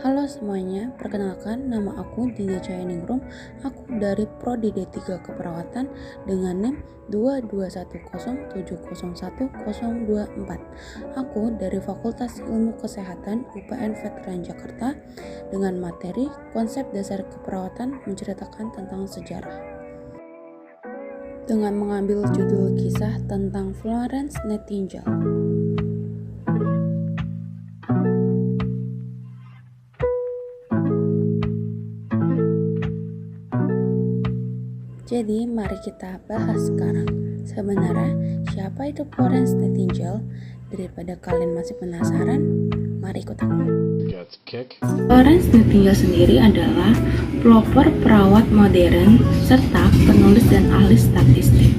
Halo semuanya, perkenalkan nama aku Dinda Cayaningrum. Aku dari Prodi D3 Keperawatan dengan NIM 22107010024. Aku dari Fakultas Ilmu Kesehatan UPN Veteran Jakarta dengan materi konsep dasar keperawatan menceritakan tentang sejarah. Dengan mengambil judul kisah tentang Florence Nightingale. Jadi mari kita bahas sekarang. Sebenarnya siapa itu Florence Nightingale? Daripada kalian masih penasaran, mari ikut aku. Florence Nightingale sendiri adalah pelopor perawat modern serta penulis dan ahli statistik.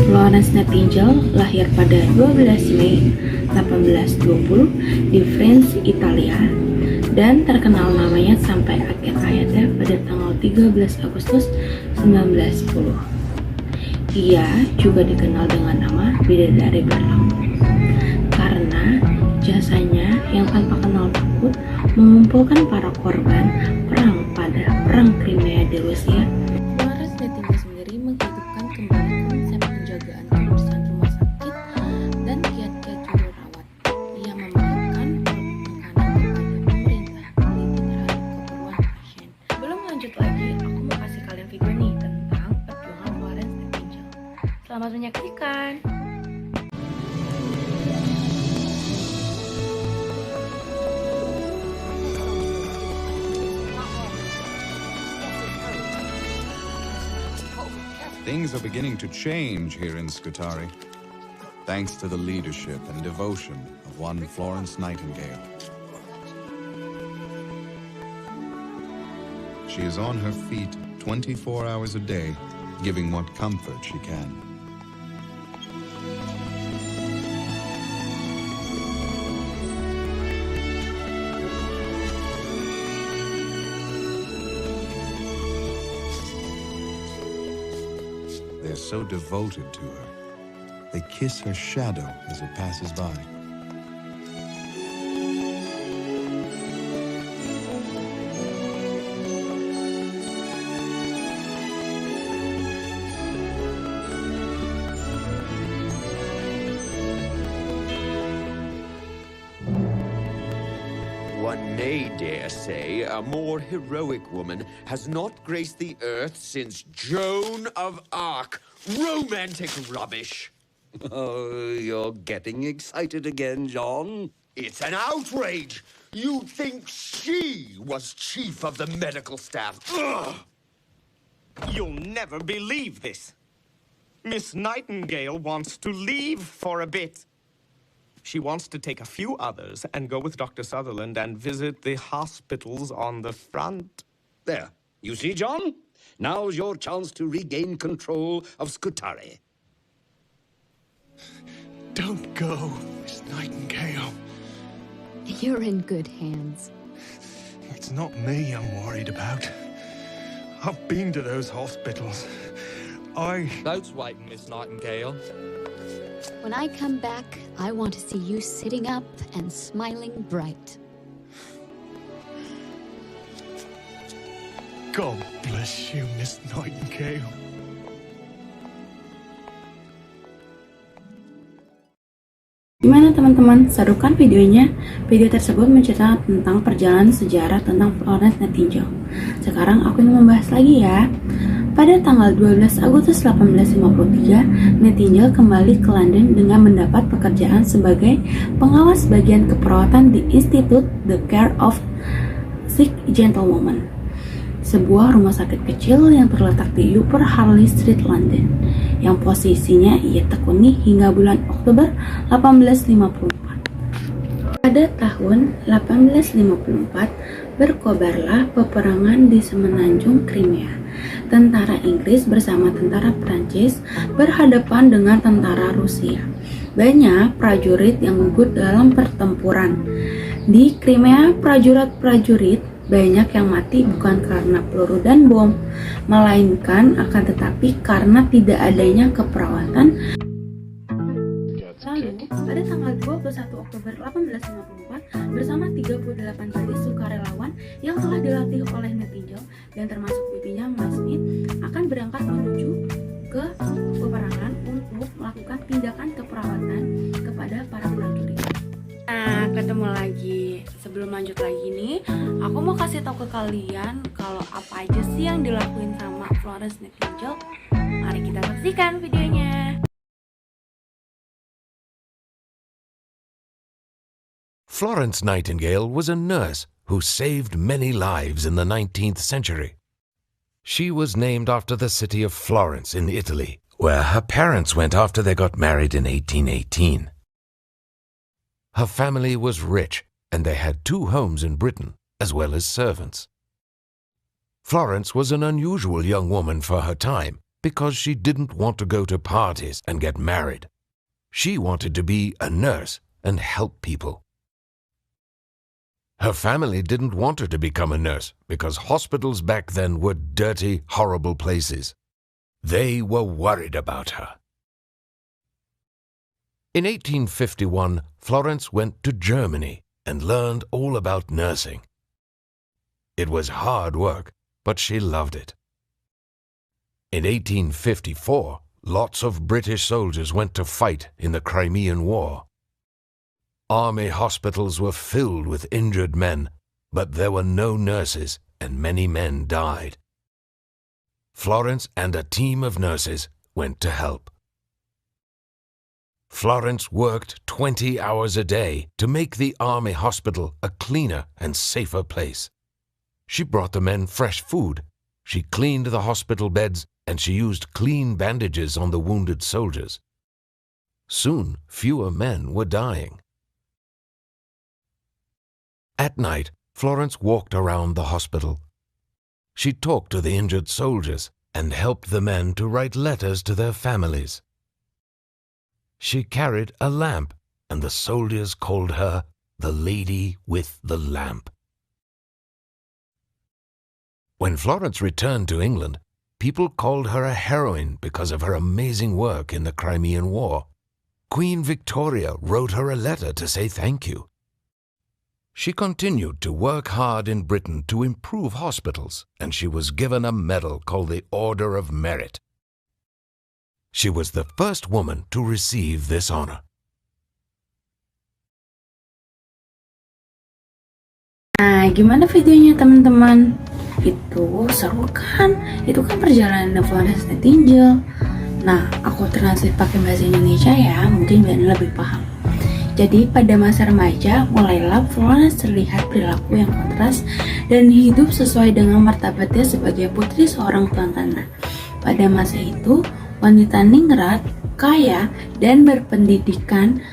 Florence Nightingale lahir pada 12 Mei 1820 di Florence, Italia, dan terkenal namanya sampai akhir hayatnya pada tanggal 13 Agustus 1910. Ia juga dikenal dengan nama Bidadari Berlaut karena jasanya yang tanpa kenal takut mengumpulkan para korban perang pada Perang Crimea di Rusia. Florence Nightingale sendiri menghidupkan kembali konsep penjagaan kebersihan rumah sakit dan kiat-kiat juru rawat. Ia memberikan penekanan kepada pemerintah terhadap keperluan pasien. Sebelum lanjut lagi, aku mau kasih kalian video nih tentang perjuangan Florence Nightingale. Selamat menyaksikan. Things are beginning to change here in Scutari, thanks to the leadership and devotion of one Florence Nightingale. She is on her feet 24 hours a day, giving what comfort she can. They're so devoted to her. They kiss her shadow as it passes by. One may dare say a more heroic woman has not graced the earth since Joan of Arc. Romantic rubbish. Oh, you're getting excited again, John. It's an outrage. You'd think she was chief of the medical staff. Ugh! You'll never believe this. Miss Nightingale wants to leave for a bit. She wants to take a few others and go with Dr. Sutherland and visit the hospitals on the front. There. You see, John? Now's your chance to regain control of Scutari. Don't go, Miss Nightingale. You're in good hands. It's not me I'm worried about. I've been to those hospitals. That's right, Miss Nightingale. When I come back, I want to see you sitting up and smiling bright. God bless you, Miss Nightingale. Gimana teman-teman, serukan videonya? Video tersebut menceritakan tentang perjalanan sejarah tentang Florence Nightingale. Sekarang aku ingin membahas lagi ya. Pada tanggal 12 Agustus 1853, Nightingale kembali ke London dengan mendapat pekerjaan sebagai pengawas bagian keperawatan di Institute the Care of Sick Gentlewomen, sebuah rumah sakit kecil yang terletak di Upper Harley Street, London, yang posisinya ia tekuni hingga bulan Oktober 1854. Pada tahun 1854, berkobarlah peperangan di semenanjung Crimea. Tentara Inggris bersama tentara Prancis berhadapan dengan tentara Rusia. Banyak prajurit yang gugur dalam pertempuran. Di Crimea, prajurit banyak yang mati bukan karena peluru dan bom, melainkan akan tetapi karena tidak adanya keperawatan. Lalu, pada tanggal 21 Oktober 1854 bersama 38 gadis sukarelawan yang telah dilatih oleh Nightingale dan termasuk bibinya May Smith akan berangkat menuju ke peperangan untuk melakukan tindakan keperawatan kepada para prajurit. Nah, ketemu lagi. Sebelum lanjut lagi nih, aku mau kasih tahu ke kalian kalau apa aja sih yang dilakuin sama Florence Nightingale. Mari kita saksikan videonya. Florence Nightingale was a nurse who saved many lives in the 19th century. She was named after the city of Florence in Italy, where her parents went after they got married in 1818. Her family was rich, and they had 2 homes in Britain, as well as servants. Florence was an unusual young woman for her time because she didn't want to go to parties and get married. She wanted to be a nurse and help people. Her family didn't want her to become a nurse because hospitals back then were dirty, horrible places. They were worried about her. In 1851, Florence went to Germany and learned all about nursing. It was hard work, but she loved it. In 1854, lots of British soldiers went to fight in the Crimean War. Army hospitals were filled with injured men, but there were no nurses and many men died. Florence and a team of nurses went to help. Florence worked 20 hours a day to make the army hospital a cleaner and safer place. She brought the men fresh food, she cleaned the hospital beds, and she used clean bandages on the wounded soldiers. Soon, fewer men were dying. At night, Florence walked around the hospital. She talked to the injured soldiers and helped the men to write letters to their families. She carried a lamp, and the soldiers called her the Lady with the Lamp. When Florence returned to England, people called her a heroine because of her amazing work in the Crimean War. Queen Victoria wrote her a letter to say thank you. She continued to work hard in Britain to improve hospitals, and she was given a medal called the Order of Merit. She was the first woman to receive this honor. Nah, gimana videonya teman-teman? Itu seru kan? Itu kan perjalanan Florence Nightingale. Nah, aku translate pakai bahasa Indonesia ya, mungkin biar lebih paham. Jadi pada masa remaja, mulailah Florence terlihat perilaku yang kontras dan hidup sesuai dengan martabatnya sebagai putri seorang tuan tanah. Pada masa itu, wanita ningrat, kaya, dan berpendidikan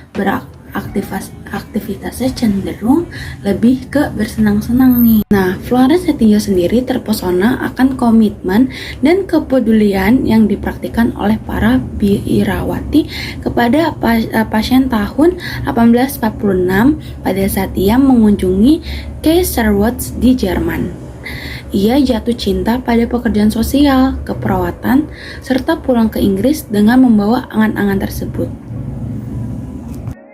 aktivitasnya cenderung lebih ke bersenang-senang nih. Nah, Florence Nightingale sendiri terpesona akan komitmen dan kepedulian yang dipraktikkan oleh para biarawati kepada pasien tahun 1846 pada saat ia mengunjungi Kaiserslautern di Jerman. Ia jatuh cinta pada pekerjaan sosial, keperawatan, serta pulang ke Inggris dengan membawa angan-angan tersebut.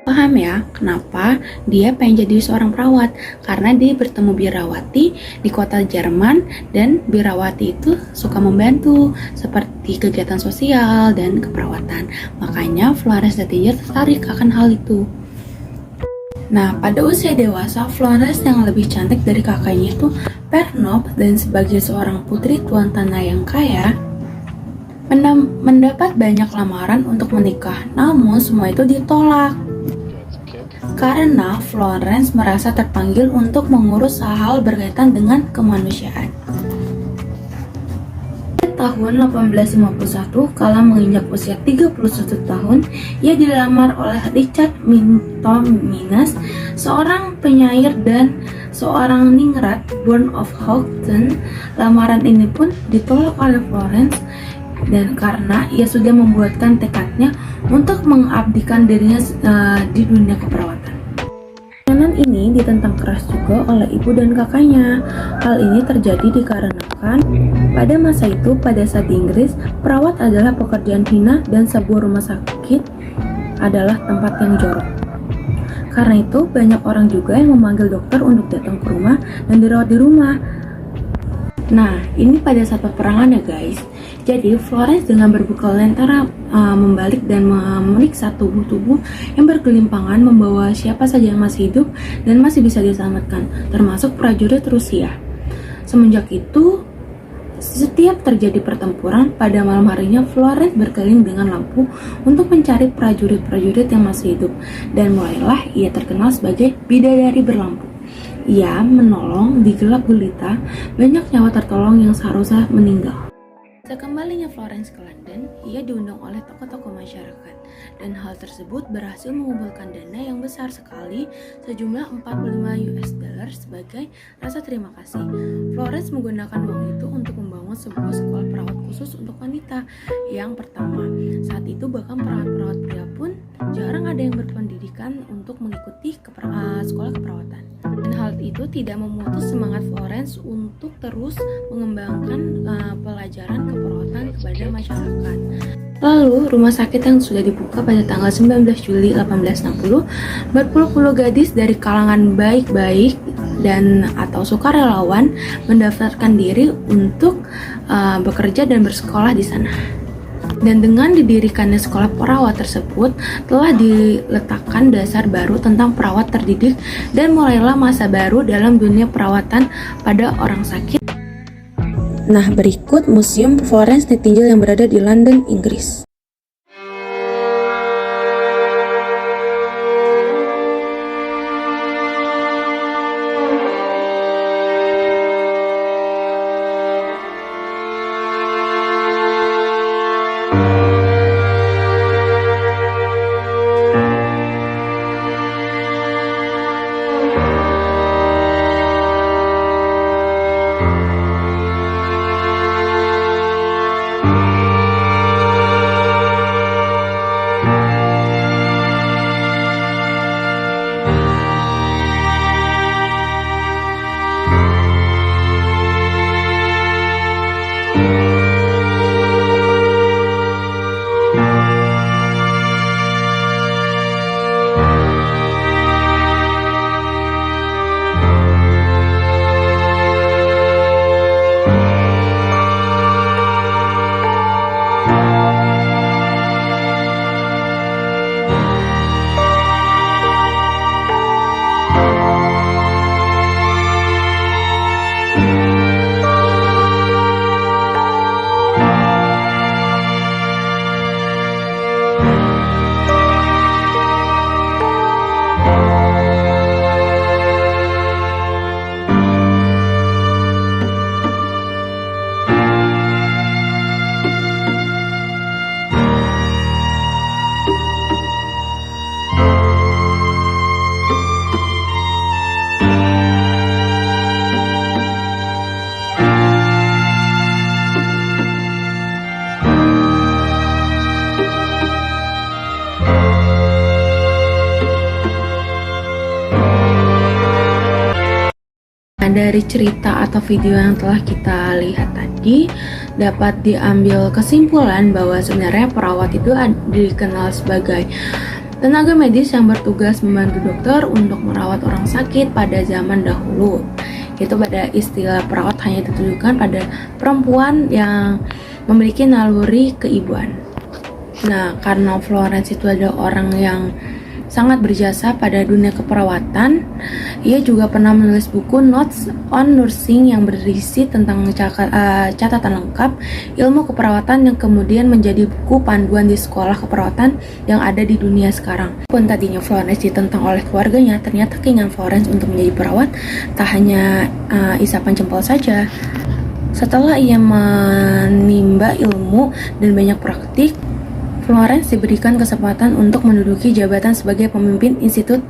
Paham ya, kenapa dia pengen jadi seorang perawat? Karena dia bertemu biarawati di kota Jerman, dan biarawati itu suka membantu seperti kegiatan sosial dan keperawatan. Makanya Florence Nightingale tertarik akan hal itu. Nah, pada usia dewasa, Florence yang lebih cantik dari kakaknya itu Pernop, dan sebagai seorang putri tuan tanah yang kaya, mendapat banyak lamaran untuk menikah. Namun semua itu ditolak karena Florence merasa terpanggil untuk mengurus hal berkaitan dengan kemanusiaan. Tahun 1851, kala menginjak usia 31 tahun, ia dilamar oleh Richard Minton Minas, seorang penyair dan seorang ningrat born of Houghton. Lamaran ini pun ditolak oleh Florence, dan karena ia sudah membuatkan tekadnya untuk mengabdikan dirinya di dunia keperawatan. Keinginan ini ditentang keras juga oleh ibu dan kakaknya. Hal ini terjadi dikarenakan pada masa itu, pada saat di Inggris, perawat adalah pekerjaan hina dan sebuah rumah sakit adalah tempat yang jorok. Karena itu, banyak orang juga yang memanggil dokter untuk datang ke rumah dan dirawat di rumah. Nah, ini pada saat peperangan ya guys. Jadi, Florence dengan berbekal lentera membalik dan memeriksa tubuh-tubuh yang bergelimpangan membawa siapa saja yang masih hidup dan masih bisa diselamatkan, termasuk prajurit Rusia. Semenjak itu, setiap terjadi pertempuran, pada malam harinya Florence berkeliling dengan lampu untuk mencari prajurit-prajurit yang masih hidup, dan mulailah ia terkenal sebagai bidadari berlampu. Ia menolong di gelap gulita banyak nyawa tertolong yang seharusnya meninggal. Sekembalinya Florence ke London, ia diundang oleh tokoh-tokoh masyarakat, dan hal tersebut berhasil mengumpulkan dana yang besar sekali, sejumlah $45 sebagai rasa terima kasih. Florence menggunakan uang itu untuk membangun sebuah sekolah perawat khusus untuk wanita yang pertama. Saat itu bahkan perawat-perawat pria pun jarang ada yang berpendidikan untuk mengikuti sekolah keperawatan. Dan hal itu tidak memutus semangat Florence untuk terus mengembangkan pelajaran keperawatan kepada masyarakat. Lalu, rumah sakit yang sudah dibuka pada tanggal 19 Juli 1860, berpuluh-puluh gadis dari kalangan baik-baik dan atau sukarelawan mendaftarkan diri untuk bekerja dan bersekolah di sana. Dan dengan didirikannya sekolah perawat tersebut, telah diletakkan dasar baru tentang perawat terdidik dan mulailah masa baru dalam dunia perawatan pada orang sakit. Nah, berikut Museum Florence Nightingale yang berada di London, Inggris. Dari cerita atau video yang telah kita lihat tadi, dapat diambil kesimpulan bahwa sebenarnya perawat itu dikenal sebagai tenaga medis yang bertugas membantu dokter untuk merawat orang sakit pada zaman dahulu. Itu pada istilah perawat hanya ditujukan pada perempuan yang memiliki naluri keibuan. Nah, karena Florence itu adalah orang yang sangat berjasa pada dunia keperawatan, ia juga pernah menulis buku Notes on Nursing yang berisi tentang catatan lengkap ilmu keperawatan yang kemudian menjadi buku panduan di sekolah keperawatan yang ada di dunia sekarang. Pun tadinya Florence ditentang oleh keluarganya, ternyata keinginan Florence untuk menjadi perawat tak hanya isapan jempol saja. Setelah ia menimba ilmu dan banyak praktik, Florence diberikan kesempatan untuk menduduki jabatan sebagai pemimpin Institut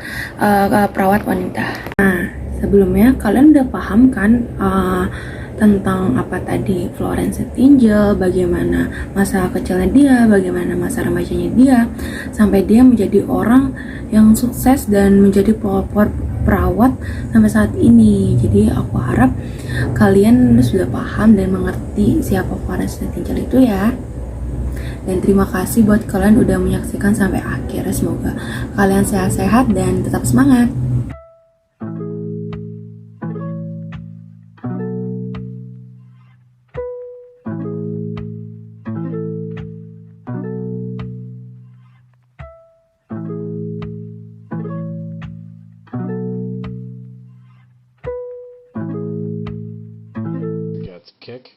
Perawat Wanita. Nah, sebelumnya kalian udah paham kan tentang apa tadi Florence Nightingale, bagaimana masa kecilnya dia, bagaimana masa remajanya dia, sampai dia menjadi orang yang sukses dan menjadi pelopor perawat sampai saat ini. Jadi aku harap kalian sudah paham dan mengerti siapa Florence Nightingale itu ya. Dan terima kasih buat kalian udah menyaksikan sampai akhir. Semoga kalian sehat-sehat dan tetap semangat. Kick.